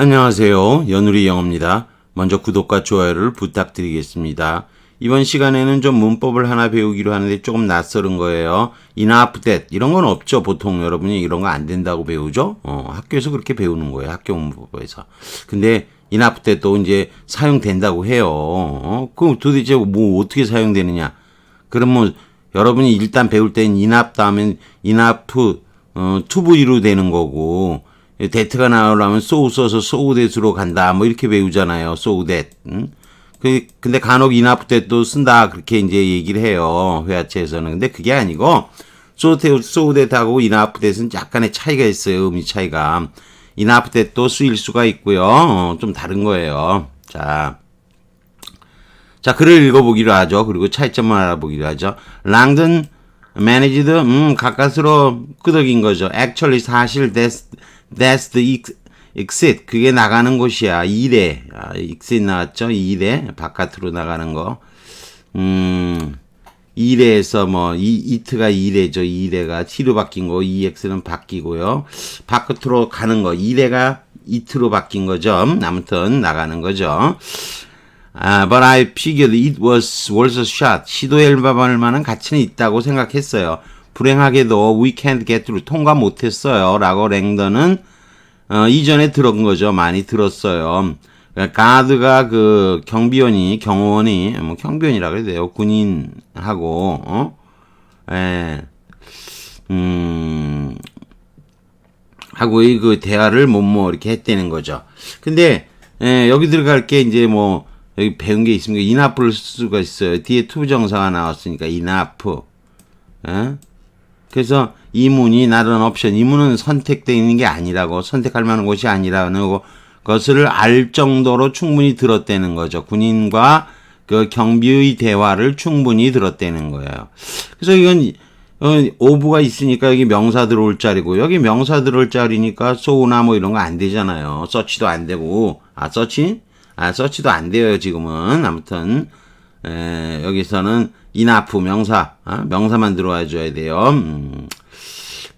안녕하세요. 연우리 영어입니다. 먼저 구독과 좋아요를 부탁드리겠습니다. 이번 시간에는 좀 문법을 하나 배우기로 하는데 조금 낯설은 거예요. enough that 이런 건 없죠. 보통 여러분이 이런 거 안 된다고 배우죠. 학교에서 그렇게 배우는 거예요. 학교 문법에서. 근데 enough that도 이제 사용된다고 해요. 그럼 도대체 뭐 어떻게 사용되느냐? 그럼 뭐 여러분이 일단 배울 땐 enough 다음엔 enough to be로 되는 거고 that가 나오려면 so 써서 so that으로 간다. 뭐 이렇게 배우잖아요. so that. 근데 간혹 enough that도 쓴다. 그렇게 이제 얘기를 해요. 회화체에서는. 근데 그게 아니고 so that하고 enough that은 약간의 차이가 있어요. 의미 차이가. enough that도 쓰일 수가 있고요. 좀 다른 거예요. 자, 글을 읽어보기로 하죠. 그리고 차이점을 알아보기로 하죠. Langdon managed, 가까스로 끄덕인 거죠. Actually, 사실, that's the exit. 그게 나가는 곳이야. 2대. exit 나왔죠? 2대. 바깥으로 나가는 거. 2대에서 뭐, it가 2대죠. 2대가 t로 바뀐 거. ex는 바뀌고요. 바깥으로 가는 거. 2대가 it로 바뀐 거죠. 아무튼, 나가는 거죠. But I figured it was worth a shot. 시도해볼 만한 가치는 있다고 생각했어요. 불행하게도 we can't get through. 통과 못했어요. 라고 랭던은 이전에 들은 거죠. 많이 들었어요. 가드가 그 경비원이 뭐 경비원이라 그래야 돼요. 군인하고 하고의 그 대화를 뭐 이렇게 했다는 거죠. 근데 여기 들어갈 게 이제 뭐 여기 배운 게 있습니다. enough를 쓸 수가 있어요. 뒤에 to 정사가 나왔으니까 enough. 그래서 이 문이 나른 옵션. 이 문은 선택되어 있는 게 아니라고, 선택할 만한 곳이 아니라는 것을 알 정도로 충분히 들었다는 거죠. 군인과 그 경비의 대화를 충분히 들었다는 거예요. 그래서 이건 오브가 있으니까 여기 명사 들어올 자리고, 여기 명사 들어올 자리니까 so나 뭐 이런 거 안 되잖아요. 서치도 안 되고. 서치도 안 돼요, 지금은. 아무튼, 여기서는 enough 명사만 들어와 줘야 돼요.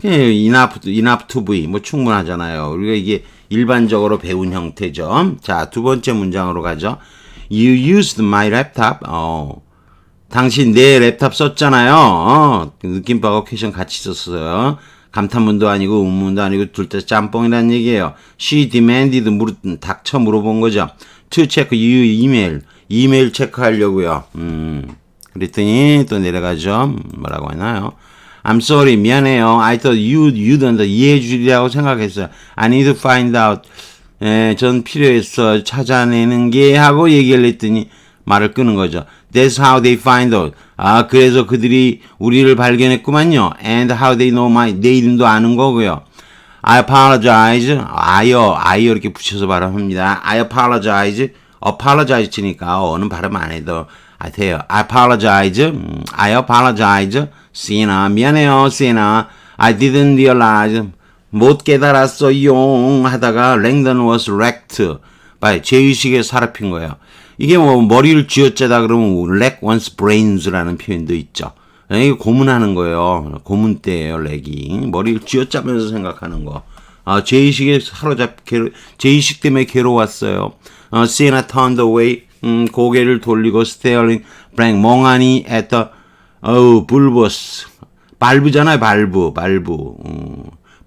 enough to be, 뭐 충분하잖아요. 우리가 이게 일반적으로 배운 형태죠. 자, 두 번째 문장으로 가죠. You used my laptop. 당신 내 랩탑 썼잖아요. 느낌표하고 퀘션 같이 썼어요. 감탄문도 아니고 의문도 아니고 둘 다 짬뽕이라는 얘기예요. She demanded, 닥쳐 물어본 거죠. To check you 이메일 체크하려고요. 그랬더니 또 내려가죠. 뭐라고 하나요? I'm sorry, 미안해요. I thought you'd 이해해 주리라고 생각했어요. I need to find out. 전 필요했어. 찾아내는 게 하고 얘기를 했더니 말을 끄는 거죠. That's how they find out. 그래서 그들이 우리를 발견했구만요. And how they know 내 이름도 아는 거고요. I apologize. I 이렇게 붙여서 발음합니다. I apologize 치니까 어는 발음 안 해도 돼요. I apologize. Sienna, 미안해요, Sienna. I didn't realize. 못 깨달았어요. 하다가 Langdon was wrecked. 죄의식에 사로핀 거예요. 이게 뭐 머리를 쥐어짜다 그러면 lack one's brains라는 표현도 있죠. 이게 고문하는 거예요. 고문 때예요, 렉이. 머리를 쥐어짜면서 생각하는 거. 죄의식에 죄의식 때문에 괴로웠어요. Sienna turned away. 고개를 돌리고 staring blank 멍하니 at the bulbous. 발부잖아요, 발부.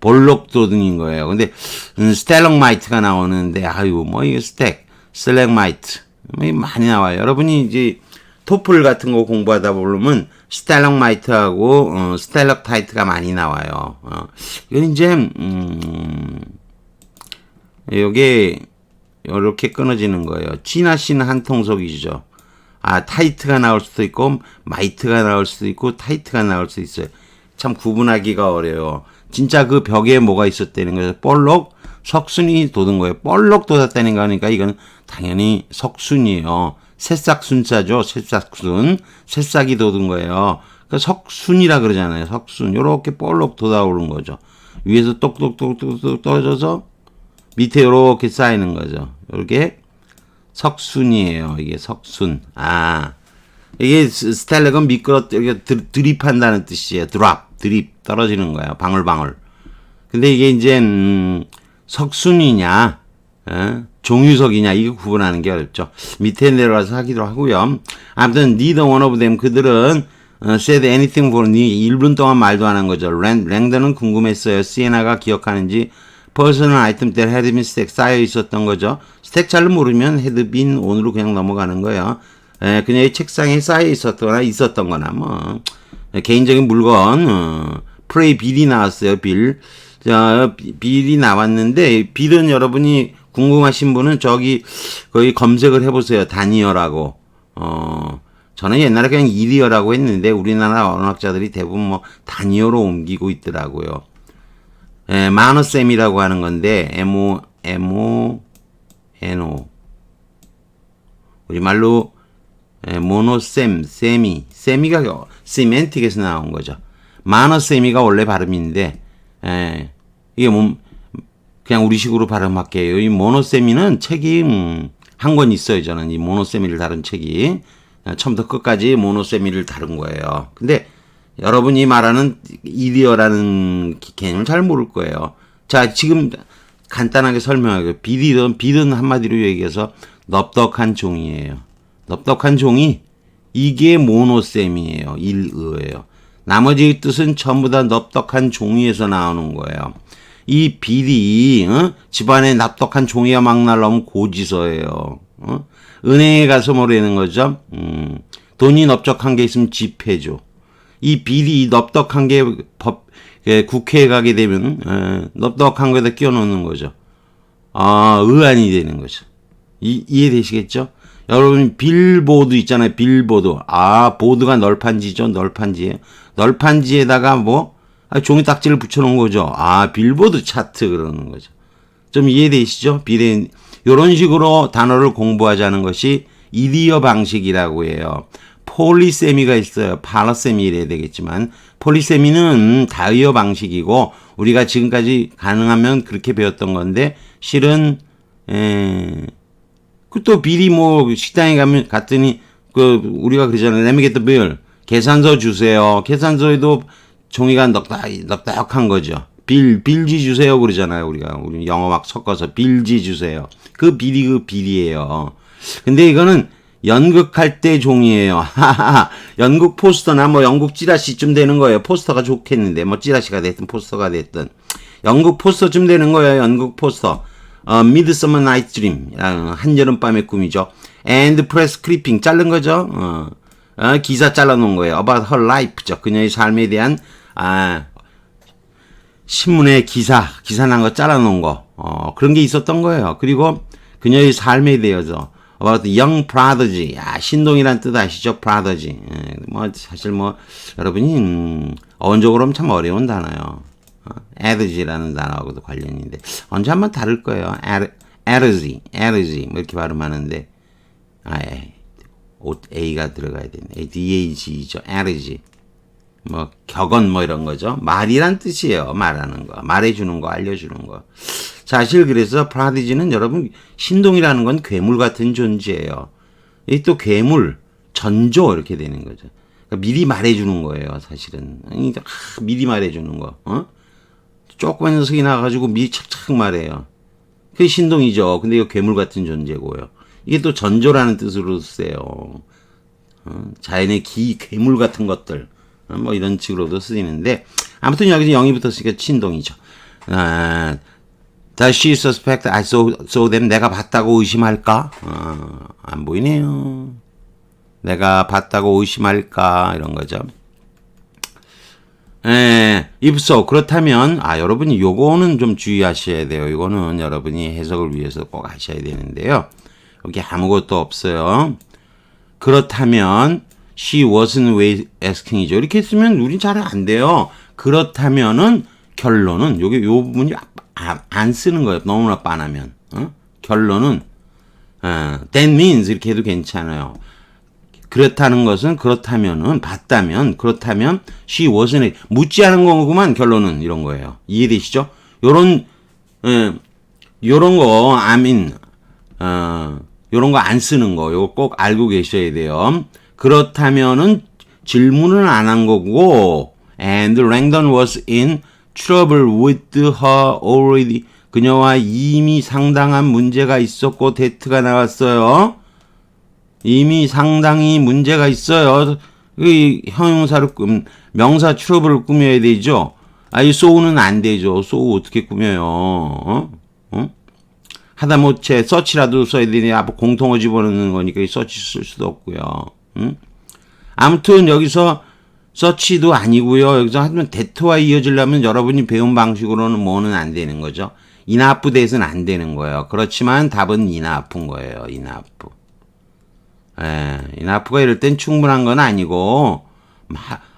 볼록 도등인 거예요. 근데 stalagmite가 나오는데 이게 stalagmite. 많이 나와요. 여러분이 이제 토플 같은 거 공부하다 보면 stalagmite하고 stalactite가 많이 나와요. 이건 이제 요게 이렇게 끊어지는 거예요. G나 C는 한 통속이죠. 타이트가 나올 수도 있고 마이트가 나올 수도 있고 타이트가 나올 수도 있어요. 참 구분하기가 어려워요. 진짜 그 벽에 뭐가 있었다는 거예요. 볼록 석순이 돋은 거예요. 볼록 돋았다는 거니까 이건 당연히 석순이에요. 새싹순자죠. 새싹이 돋은 거예요. 그러니까 석순이라 그러잖아요. 석순. 요렇게 볼록 돋아오른 거죠. 위에서 똑똑똑똑 떨어져서 밑에 요렇게 쌓이는 거죠. 요렇게 석순이에요. 이게 석순. 이게 스텔렉은 드립한다는 뜻이에요. 드립 떨어지는 거예요. 방울방울. 근데 이게 이제 석순이냐 종유석이냐 이거 구분하는 게 어렵죠. 밑에 내려가서 하기도 하고요. 아무튼 neither one of them 그들은 said anything for 1분 동안 말도 안 한 거죠. 랭던은 궁금했어요. 시에나가 기억하는지 personal item that had been stack 쌓여 있었던 거죠. 스택 잘 모르면 had been on으로 그냥 넘어가는 거예요. 그녀의 책상에 쌓여 있었던 거나 뭐 개인적인 물건 프레이 빌이 나왔어요. 빌. 자, 빌이 나왔는데 빌은 여러분이 궁금하신 분은 저기 거기 검색을 해보세요. 다니어라고. 저는 옛날에 그냥 이리어라고 했는데 우리나라 언어학자들이 대부분 뭐 다니어로 옮기고 있더라고요. 마너쌤이라고 하는 건데 M-O-N-O 우리말로 모노쌤, 세미가 시멘틱에서 나온 거죠. 마너쌤이가 원래 발음인데 이게 뭐 그냥 우리식으로 발음할게요. 이 모노세미는 책이 한 권 있어요. 저는 이 모노세미를 다룬 책이 처음부터 끝까지 모노세미를 다룬 거예요. 근데 여러분이 말하는 이디어라는 개념을 잘 모를 거예요. 자, 지금 간단하게 설명하게요. 빌은 한마디로 얘기해서 넙덕한 종이에요. 넙덕한 종이 이게 모노세미예요. 일의예요. 나머지 뜻은 전부 다 넙덕한 종이에서 나오는 거예요. 이 빌이 집안에 납덕한 종이가 막 날라오면 고지서예요. 은행에 가서 뭐라는 거죠? 돈이 넙적한 게 있으면 집해줘. 이 빌이 넙덕한 게 국회에 가게 되면 넙덕한 거에다 끼워놓는 거죠. 의안이 되는 거죠. 이해되시겠죠? 여러분 빌보드 있잖아요. 빌보드. 보드가 널판지죠. 널판지예요. 널판지에다가 종이 딱지를 붙여놓은 거죠. 빌보드 차트 그러는 거죠. 좀 이해되시죠? 이런 식으로 단어를 공부하자는 것이 이디어 방식이라고 해요. 폴리세미가 있어요. 파라세미 이래야 되겠지만 폴리세미는 다이어 방식이고 우리가 지금까지 가능하면 그렇게 배웠던 건데 실은 또 빌이 식당에 갔더니 우리가 그러잖아요. Let me get the bill. 계산서 주세요. 계산서에도 종이가 넉넉한 거죠. 빌지 주세요 그러잖아요. 우리 영어 막 섞어서 빌지 주세요. 그 빌이에요. 근데 이거는 연극할 때 종이에요. 연극 포스터나 연극 찌라시쯤 되는 거예요. 포스터가 좋겠는데 찌라시가 됐든 포스터가 됐든 연극 포스터쯤 되는 거예요. 연극 포스터. Midsummer Night's Dream 한여름밤의 꿈이죠. And press clipping 자른 거죠. 기사 잘라놓은 거예요. About her life죠. 그녀의 삶에 대한 신문에 기사 난 거 잘라놓은 거 그런 게 있었던 거예요. 그리고 그녀의 삶에 대해서 about the young prodigy 신동이란 뜻 아시죠? prodigy 사실 여러분이 어원적으로는 참 어려운 단어예요. 에르지라는 단어하고도 관련이 있는데 언제 한번 다룰 거예요. 에르지 이렇게 발음하는데 A가 들어가야 되네. DAG죠. 에르지 격언 이런 거죠. 말이란 뜻이에요. 말하는 거, 말해주는 거, 알려주는 거. 사실 그래서 프라디지는 여러분 신동이라는 건 괴물 같은 존재예요. 이 또 괴물, 전조 이렇게 되는 거죠. 그러니까 미리 말해주는 거예요. 사실은 미리 말해주는 거. 조그만 녀석이 나가지고 미리 착착 말해요. 그게 신동이죠. 근데 이거 괴물 같은 존재고요. 이게 또 전조라는 뜻으로 쓰세요. 자연의 괴물 같은 것들. 이런 식으로도 쓰이는데 아무튼 여기서 영이 붙었으니까 신동이죠. Does she suspect I saw them? 내가 봤다고 의심할까? 안 보이네요. 내가 봤다고 의심할까? 이런 거죠. if so, 그렇다면 여러분이 요거는 좀 주의하셔야 돼요. 이거는 여러분이 해석을 위해서 꼭 하셔야 되는데요. 여기 아무것도 없어요. 그렇다면 she wasn't asking이죠. 이렇게 쓰면 우린 잘 안 돼요. 그렇다면은 결론은 요 부분이 안 쓰는 거예요. 너무나 빤하면. 결론은 that means 이렇게 해도 괜찮아요. 그렇다는 것은 그렇다면은 봤다면 그렇다면 she wasn't 묻지 않은 거구만. 결론은 이런 거예요. 이해되시죠? 요런 거 요런 거 안 쓰는 거 요거 꼭 알고 계셔야 돼요. 그렇다면은 질문을 안 한 거고 and Langdon was in trouble with her already 그녀와 이미 상당한 문제가 있었고 데트가 나왔어요. 이미 상당히 문제가 있어요. 이 형용사를 명사 트러블을 꾸며야 되죠. 이 so는 안 되죠. so 어떻게 꾸며요? 하다못해 서치라도 써야 되니 공통어 집어넣는 거니까 이 서치 쓸 수도 없고요. 아무튼 여기서 서치도 아니고요. 여기서 하면 데트와 이어지려면 여러분이 배운 방식으로는 뭐는 안 되는 거죠. enough that은 안 되는 거예요. 그렇지만 답은 enough인 거예요. enough. enough가 이럴 땐 충분한 건 아니고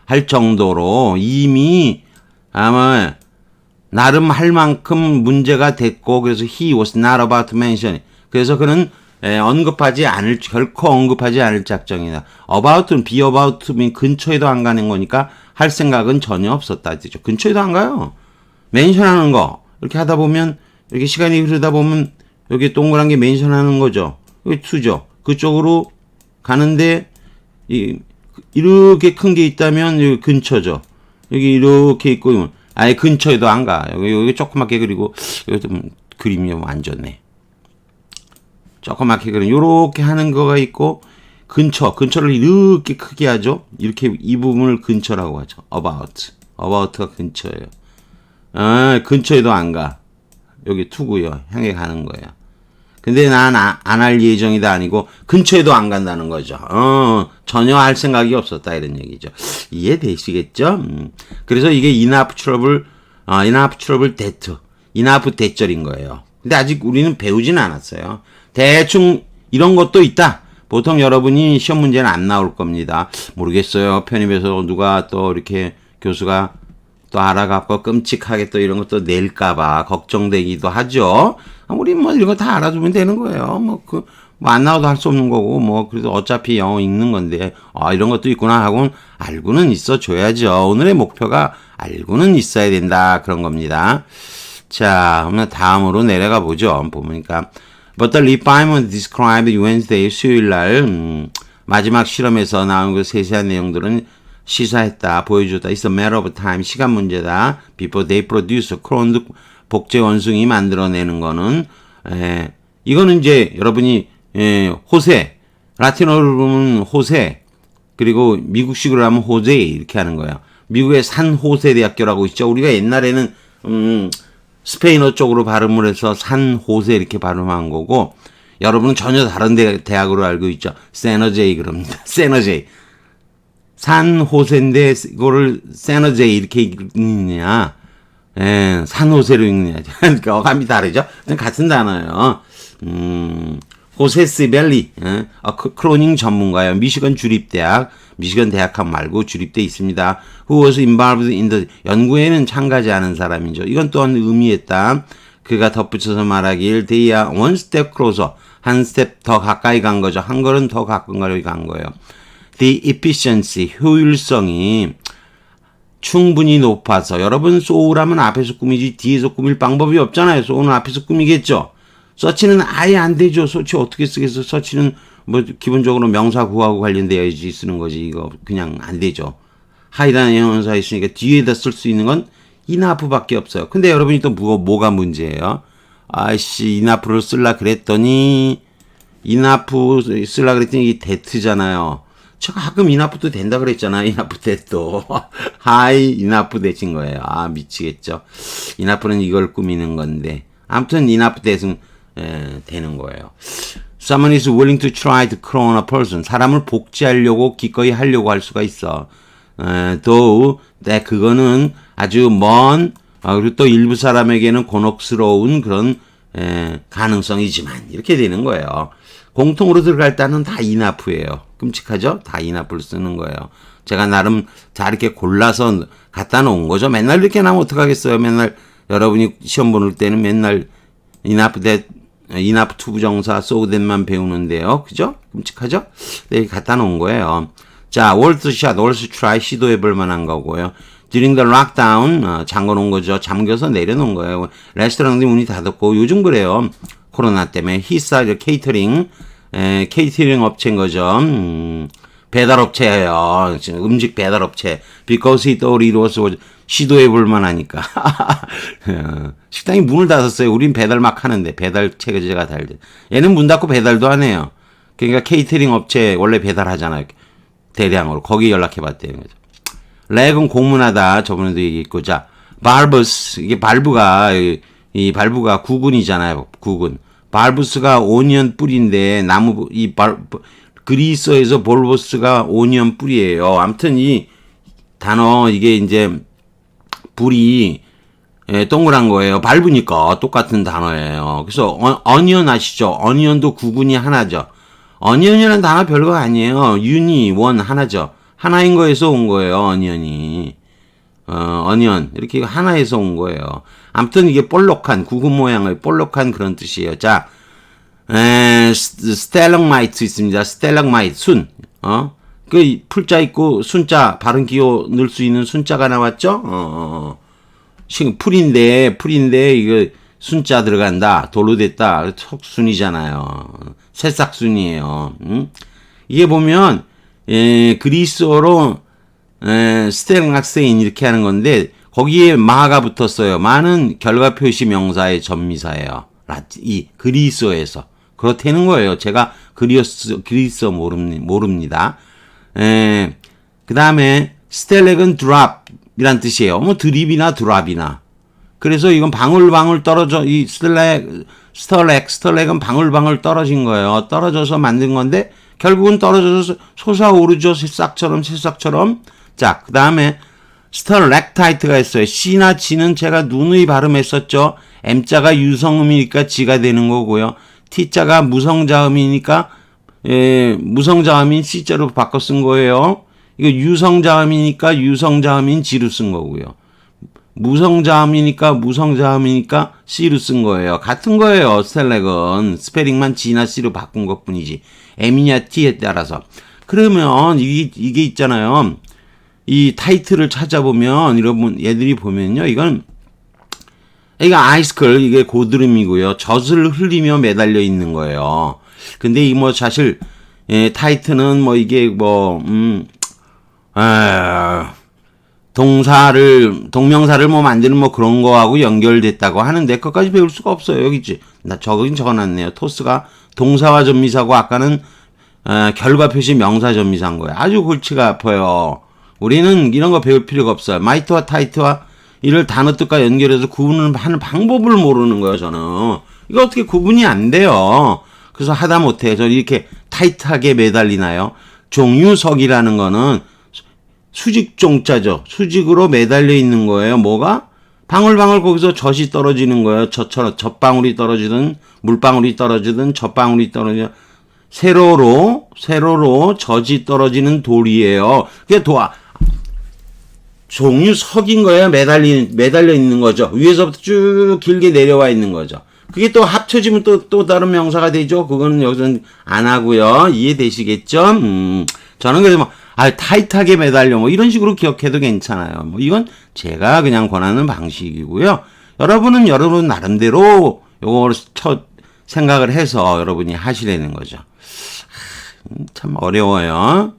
할 정도로 이미 아마 나름 할 만큼 문제가 됐고 그래서 he was not about to mention it. 그래서 그는 결코 언급하지 않을 작정이다. about는 be about to면 근처에도 안 가는 거니까 할 생각은 전혀 없었다. 뜻이죠. 근처에도 안 가요. 멘션하는 거 이렇게 하다 보면 이렇게 시간이 흐르다 보면 여기 동그란 게 멘션하는 거죠. 여기 to죠. 그쪽으로 가는데 이렇게 큰 게 있다면 여기 근처죠. 여기 이렇게 있고 아예 근처에도 안 가. 여기 조그맣게 그리고 여기 좀 그림이 안 좋네. 조그맣게 그림 요렇게 하는 거가 있고 근처를 이렇게 크게 하죠. 이렇게 이 부분을 근처라고 하죠. about가 근처예요. 근처에도 안 가. 여기 투고요. 향해 가는 거예요. 근데 난 안 할 예정이다 아니고 근처에도 안 간다는 거죠. 전혀 할 생각이 없었다 이런 얘기죠. 이해되시겠죠? 그래서 이게 enough trouble that, enough 대절인 거예요. 근데 아직 우리는 배우진 않았어요. 대충 이런 것도 있다. 보통 여러분이 시험 문제는 안 나올 겁니다. 모르겠어요. 편입에서 누가 또 이렇게 교수가 또 알아갖고 끔찍하게 또 이런 것도 낼까봐 걱정되기도 하죠. 우리 뭐 이런 거 다 알아두면 되는 거예요. 안 나와도 할 수 없는 거고, 그래도 어차피 영어 읽는 건데, 이런 것도 있구나 하고 알고는 있어 줘야죠. 오늘의 목표가 알고는 있어야 된다. 그런 겁니다. 자, 그러면 다음으로 내려가 보죠. 보니까, But the refinement described Wednesday, 수요일 날, 마지막 실험에서 나온 그 세세한 내용들은 시사했다, 보여줬다. It's a matter of time. 시간 문제다. Before they produce. 크론드 복제 원숭이 만들어내는 거는, 이거는 이제 여러분이, 호세. 라틴어로 보면 호세. 그리고 미국식으로 하면 호제. 이렇게 하는 거예요. 미국의 산 호세 대학교라고 있죠. 우리가 옛날에는, 스페인어 쪽으로 발음을 해서 산 호세 이렇게 발음한 거고, 여러분은 전혀 다른 대학으로 알고 있죠. 세너제이 그럽니다. 세너제이. 산 호세인데 이거를 세너제이 이렇게 읽느냐, 산 호세로 읽느냐. 그러니까 어감이 다르죠. 같은 단어예요. 호세 시벨리, 크로닝 전문가예요. 미시건 주립대학, 미시건 대학학 말고 주립대 있습니다. Who was involved in the 연구에는 참가하는 사람이죠. 이건 또한 의미했다. 그가 덧붙여서 말하길 they are one step closer, 한 스텝 더 가까이 간 거죠. 한 걸음 더 가까이 간 거예요. The efficiency, 효율성이 충분히 높아서 여러분 so라면 앞에서 꾸미지 뒤에서 꾸밀 방법이 없잖아요. so는 앞에서 꾸미겠죠. 서치는 아예 안 되죠. 서치 어떻게 쓰겠어. 서치는 뭐 기본적으로 명사 구하고 관련되어야지 쓰는 거지. 이거 그냥 안 되죠. 하이라는 형용사 있으니까 뒤에다 쓸 수 있는 건 enough밖에 없어요. 근데 여러분이 또 뭐가 문제예요? 아이씨 enough를 쓸라 그랬더니 enough 쓸라 그랬더니 이게 that잖아요. 제가 가끔 enough도 된다 그랬잖아요. enough that도. 하이 enough that인 거예요. 미치겠죠. enough는 이걸 꾸미는 건데 아무튼 enough that은 되는 거예요. Someone is willing to try to clone a person. 사람을 복제하려고 기꺼이 하려고 할 수가 있어. though 그거는 아주 먼 그리고 또 일부 사람에게는 곤혹스러운 그런 가능성이지만 이렇게 되는 거예요. 공통으로 들어갈 때는 다 enough예요. 끔찍하죠? 다 enough를 쓰는 거예요. 제가 나름 다 이렇게 골라서 갖다 놓은 거죠. 맨날 이렇게 나면 어떡하겠어요. 맨날 여러분이 시험 보는 때는 맨날 enough to 부정사 so that만 배우는데요. 그죠? 끔찍하죠? 네, 갖다 놓은 거예요. 자, worth shot, worth try 시도해볼 만한 거고요. during the lockdown 잠궈 놓은 거죠. 잠겨서 내려놓은 거예요. 레스토랑도 문이 닫았고 요즘 그래요. 코로나 때문에 히사 케이터링 업체인 거죠. 배달업체예요. 음식 배달업체. because he thought it was 시도해 볼 만하니까. 식당이 문을 닫았어요. 우린 배달 막 하는데 배달 체계가 달리. 얘는 문 닫고 배달도 하네요. 그러니까 케이터링 업체 원래 배달하잖아요. 대량으로. 거기 연락해 봤대요. 렉은 공문하다. 저번에도 얘기했고. 자, 발브스. 이게 발브가 이 발브가 구근이잖아요. 구근. 발브스가 오니언 뿌리인데 나무 그리스어에서 볼보스가 오니언 뿌리예요. 아무튼 이 단어 이게 이제 불이 동그란 거예요. 밟으니까 똑같은 단어예요. 그래서 어니언 아시죠? 어니언도 구근이 하나죠. 어니언이라는 단어 별거 아니에요. 유니 원 하나죠. 하나인 거에서 온 거예요. 어니언이. 어니언 이렇게 하나에서 온 거예요. 아무튼 이게 볼록한 구근 모양의 볼록한 그런 뜻이에요. 자, 스텔럭마이트 있습니다. 스텔럭마이트 순. 그 풀자 있고 순자 발음 기호 넣을 수 있는 순자가 나왔죠? 풀인데 이거 순자 들어간다. 돌로 됐다. 척순이잖아요. 새싹순이에요. 이게 보면 그리스어로 스텔락세인 이렇게 하는 건데 거기에 마가 붙었어요. 마는 결과 표시 명사의 전미사예요. 이 그리스어에서 그렇다는 거예요. 제가 그리스어 모릅니다. 그 다음에 스텔렉은 드랍이란 뜻이에요. 뭐 드립이나 드랍이나. 그래서 이건 방울방울 떨어져 이 스텔렉은 방울방울 떨어진 거예요. 떨어져서 만든 건데 결국은 떨어져서 솟아오르죠. 새싹처럼. 자, 그 다음에 스텔렉타이트가 있어요. C나 G는 제가 누누이 발음했었죠. M자가 유성음이니까 G가 되는 거고요. T자가 무성자음이니까 무성자음인 C자로 바꿔 쓴 거예요. 이거 유성자음이니까 유성자음인 G로 쓴 거고요. 무성자음이니까 C로 쓴 거예요. 같은 거예요. 스텔렉은 스페링만 G나 C로 바꾼 것뿐이지. M이냐 T에 따라서. 그러면 이게 있잖아요. 이 타이틀을 찾아보면 여러분 얘들이 보면요. 이거 아이스클 이게 고드름이고요. 젖을 흘리며 매달려 있는 거예요. 근데 이 뭐 사실 타이틀은 뭐 이게 동명사를 뭐 만드는 뭐 그런 거하고 연결됐다고 하는데 그것까지 배울 수가 없어요. 여기 있지. 저긴 적어놨네요. 토스가 동사와 전미사고 아까는 결과 표시 명사 전미사인 거예요. 아주 골치가 아파요. 우리는 이런 거 배울 필요가 없어요. 마이트와 타이트와 이를 단어 뜻과 연결해서 구분을 하는 방법을 모르는 거예요. 저는 이거 어떻게 구분이 안 돼요. 그래서 하다 못해. 저 이렇게 타이트하게 매달리나요? 종유석이라는 거는 수직종자죠. 수직으로 매달려 있는 거예요. 뭐가? 방울방울 거기서 젖이 떨어지는 거예요. 젖방울이 떨어지든 물방울이 떨어지든 젖방울이 떨어지든 세로로 젖이 떨어지는 돌이에요. 그게 종유석인 거예요. 매달려 있는 거죠. 위에서부터 쭉 길게 내려와 있는 거죠. 그게 또 합쳐지면 또 다른 명사가 되죠. 그거는 여기서는 안 하고요. 이해되시겠죠? 저는 그래서 뭐, 타이트하게 매달려 뭐 이런 식으로 기억해도 괜찮아요. 뭐 이건 제가 그냥 권하는 방식이고요. 여러분은 여러분 나름대로 요걸 생각을 해서 여러분이 하시라는 거죠. 참 어려워요.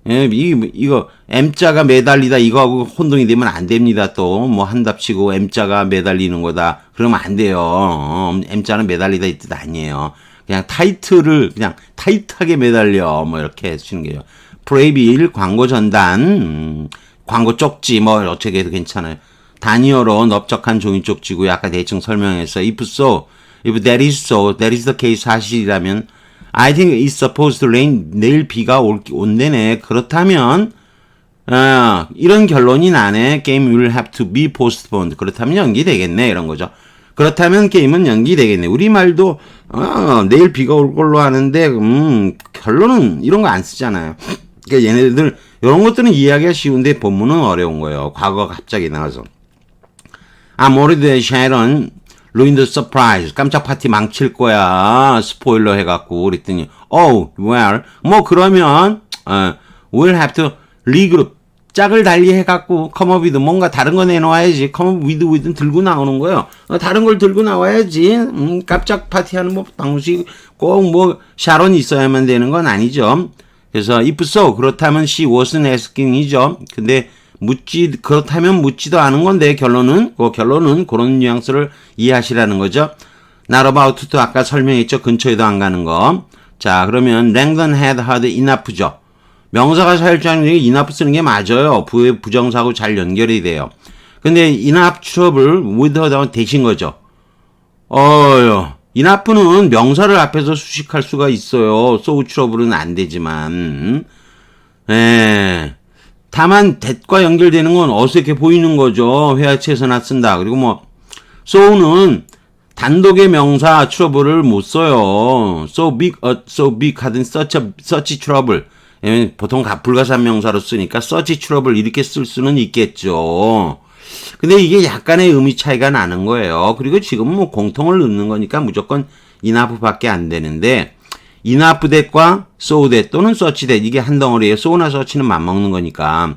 이거 M자가 매달리다 이거하고 혼동이 되면 안 됩니다. 또 뭐 한답치고 M자가 매달리는 거다 그러면 안 돼요. M자는 매달리다 이 뜻 아니에요. 그냥 타이트를 그냥 타이트하게 매달려 뭐 이렇게 해주는 게요. 프레이빌 광고 전단 광고 쪽지 뭐 어떻게 해도 괜찮아요. 단위어로 넓적한 종이 쪽지고요. 아까 대충 설명했어요. If that is the case 사실이라면 I think it's supposed to rain. 내일 비가 온대네. 그렇다면 이런 결론이 나네. Game will have to be postponed. 그렇다면 연기되겠네. 이런 거죠. 그렇다면 게임은 연기되겠네. 우리말도 내일 비가 올 걸로 하는데 결론은 이런 거 안 쓰잖아요. 그러니까 얘네들 이런 것들은 이해하기가 쉬운데 본문은 어려운 거예요. 과거가 갑자기 나와서. 모르드 샤이런 루인 더 서프라이즈 깜짝 파티 망칠 거야 스포일러 해갖고 그랬더니 well 뭐 그러면 we'll have to 리그룹 짝을 달리 해갖고 come up with 뭔가 다른 거 내놓아야지. come up with는 들고 나오는 거예요. 다른 걸 들고 나와야지. 깜짝 파티하는 뭐 방식 꼭 뭐 샤론이 있어야만 되는 건 아니죠. 그래서 if so 그렇다면 she wasn't asking이죠. 근데 그렇다면 묻지도 않은 건데, 결론은 그런 뉘앙스를 이해하시라는 거죠. Not about to 아까 설명했죠. 근처에도 안 가는 거. 자, 그러면 Langdon had had enough죠. 명사가 사용자는 enough 쓰는 게 맞아요. 부정사하고 잘 연결이 돼요. 근데 enough trouble with her 대신 거죠. enough는 명사를 앞에서 수식할 수가 있어요. so trouble은 안 되지만. 다만 that과 연결되는 건 어색해 보이는 거죠. 회화체에서나 쓴다. 그리고 so는 단독의 명사 trouble을 못 써요. so big 하든 such trouble. 보통 불가산 명사로 쓰니까 such trouble 이렇게 쓸 수는 있겠죠. 근데 이게 약간의 의미 차이가 나는 거예요. 그리고 지금은 공통을 넣는 거니까 무조건 enough밖에 안 되는데 enough that과 so that 또는 such that 이게 한 덩어리에 so나 such는 맞먹는 거니까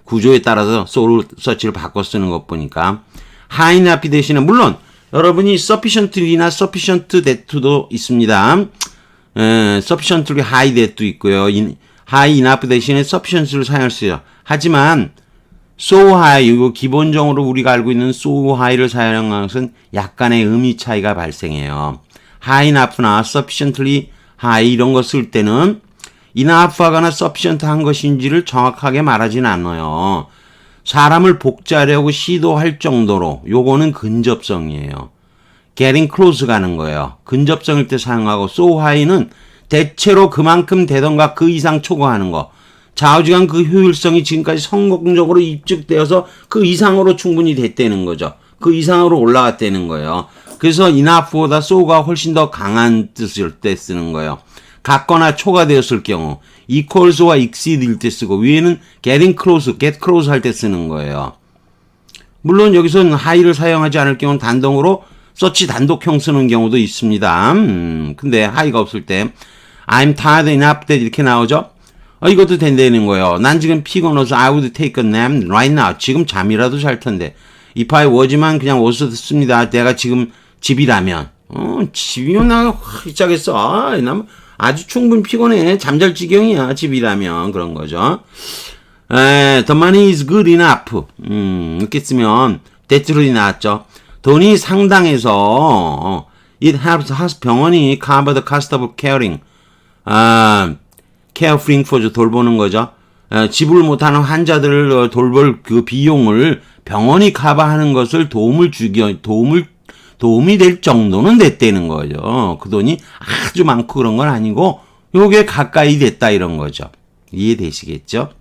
구조에 따라서 so를 such를 바꿔 쓰는 것 보니까 high enough 대신에 물론 여러분이 sufficiently나 sufficient that도 있습니다. sufficiently high that도 있고요. high enough 대신에 sufficient를 사용할 수 있어요. 하지만 so high, 이거 기본적으로 우리가 알고 있는 so high를 사용하는 것은 약간의 의미 차이가 발생해요. high enough나 sufficiently high 이런 거 쓸 때는 enough 하거나 sufficient 한 것인지를 정확하게 말하진 않아요. 사람을 복제하려고 시도할 정도로 요거는 근접성이에요. getting close 가는 거예요. 근접성일 때 사용하고 so high는 대체로 그만큼 되던가 그 이상 초과하는 거. 좌우지간 그 효율성이 지금까지 성공적으로 입증되어서 그 이상으로 충분히 됐다는 거죠. 그 이상으로 올라갔다는 거예요. 그래서 enough보다 so가 훨씬 더 강한 뜻일 때 쓰는 거예요. 같거나 초과되었을 경우 equals와 exceed일 때 쓰고 위에는 getting close, get close 할 때 쓰는 거예요. 물론 여기서는 high를 사용하지 않을 경우는 단독으로 such 단독형 쓰는 경우도 있습니다. 근데 high가 없을 때 I'm tired enough that 이렇게 나오죠. 이것도 된다는 거예요. 난 지금 피곤해서 I would take a nap right now. 지금 잠이라도 잘 텐데. If I was만 그냥 was 씁니다. 내가 지금 집이라면. 집이면 나 시작했어. 난 아주 충분히 피곤해. 잠잘 지경이야. 집이라면. 그런 거죠. The money is good enough. 이렇게 쓰면 대출이 나왔죠. 돈이 상당해서 it helps 병원이 cover the cost of caring. 케어프링 포즈 돌보는 거죠. 지불 못하는 환자들을 돌볼 그 비용을 병원이 커버하는 것을 도움이 될 정도는 됐다는 거죠. 그 돈이 아주 많고 그런 건 아니고 요게 가까이 됐다 이런 거죠. 이해되시겠죠?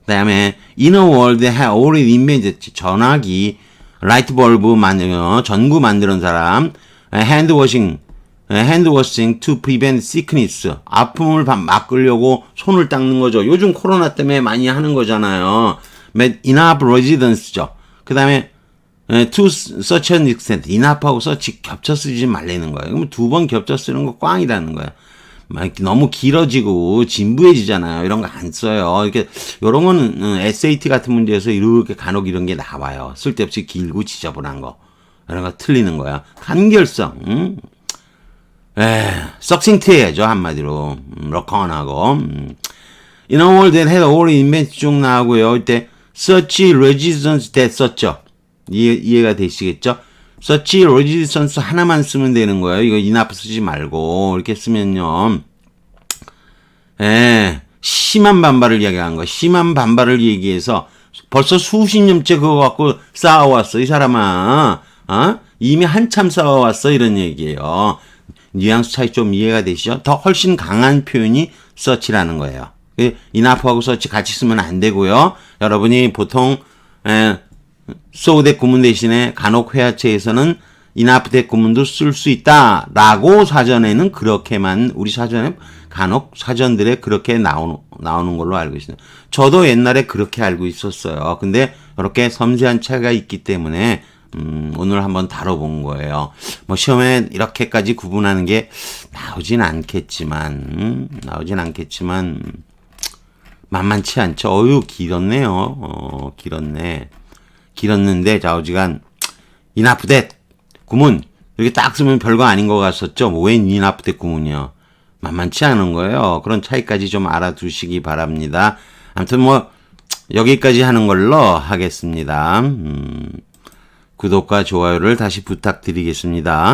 그다음에 in a world that had already invented 전화기, 라이트 벌브 전구 만드는 사람, 핸드워싱 to prevent sickness. 아픔을 막으려고 손을 닦는 거죠. 요즘 코로나 때문에 많이 하는 거잖아요. enough residence죠. 그 다음에 to such an extent. enough하고 such 겹쳐 쓰지 말라는 거예요. 그럼 두 번 겹쳐 쓰는 거 꽝이라는 거예요. 너무 길어지고 진부해지잖아요. 이런 거 안 써요. 이렇게 요런 거는 SAT 같은 문제에서 이렇게 간혹 이런 게 나와요. 쓸데없이 길고 지저분한 거. 이런 거 틀리는 거야. 간결성. succinct 해야죠. 한마디로. 럭컨하고. In a world that had already invented 쭉 나오고요. 이때 such resistance that 썼죠. 이해가 되시겠죠? such resistance 하나만 쓰면 되는 거예요. 이거 enough 쓰지 말고 이렇게 쓰면요. 심한 반발을 이야기한 거. 심한 반발을 얘기해서 벌써 수십 년째 그거 갖고 싸워왔어. 이 사람아. 이미 한참 싸워왔어. 이런 얘기예요. 뉘앙스 차이 좀 이해가 되시죠? 더 훨씬 강한 표현이 such라는 거예요. enough하고 such 같이 쓰면 안 되고요. 여러분이 보통 so that 구문 대신에 간혹 회화체에서는 enough that 구문도 쓸 수 있다라고 사전에는 그렇게만 우리 사전에 간혹 사전들에 그렇게 나오는 걸로 알고 있습니다. 저도 옛날에 그렇게 알고 있었어요. 근데 이렇게 섬세한 차이가 있기 때문에 오늘 한번 다뤄본 거예요. 시험에 이렇게까지 구분하는 게 나오진 않겠지만, 만만치 않죠. 길었네요. 길었는데, 좌우지간, enough that 구문, 이렇게 딱 쓰면 별거 아닌 것 같았죠. 웬 enough that 구문이요. 만만치 않은 거예요. 그런 차이까지 좀 알아두시기 바랍니다. 아무튼 여기까지 하는 걸로 하겠습니다. 구독과 좋아요를 다시 부탁드리겠습니다.